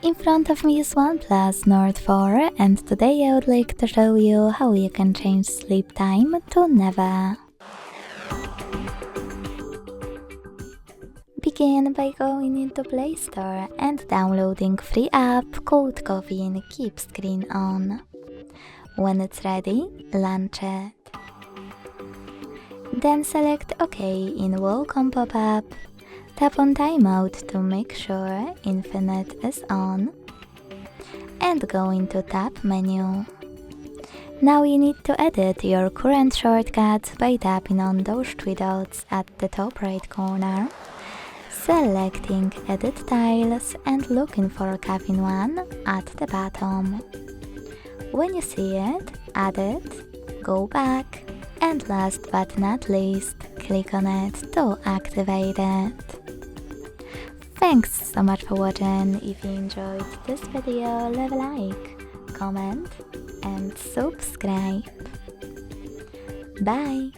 In front of me is OnePlus Nord 4 and today I would like to show you how you can change sleep time to never. Begin by going into Play Store and downloading free app called Caffeine. Keep screen on. When it's ready, launch it. Then select OK in welcome pop-up. Tap on Timeout to make sure Infinite is on. And go into Tab menu. Now you need to edit your current shortcuts by tapping on those three dots at the top right corner, selecting Edit Tiles and looking for Caffeine 1 at the bottom. When you see it, add it, go back, and last but not least, click on it to activate it. Thanks so much for watching. If you enjoyed this video, leave a like, comment and subscribe. Bye!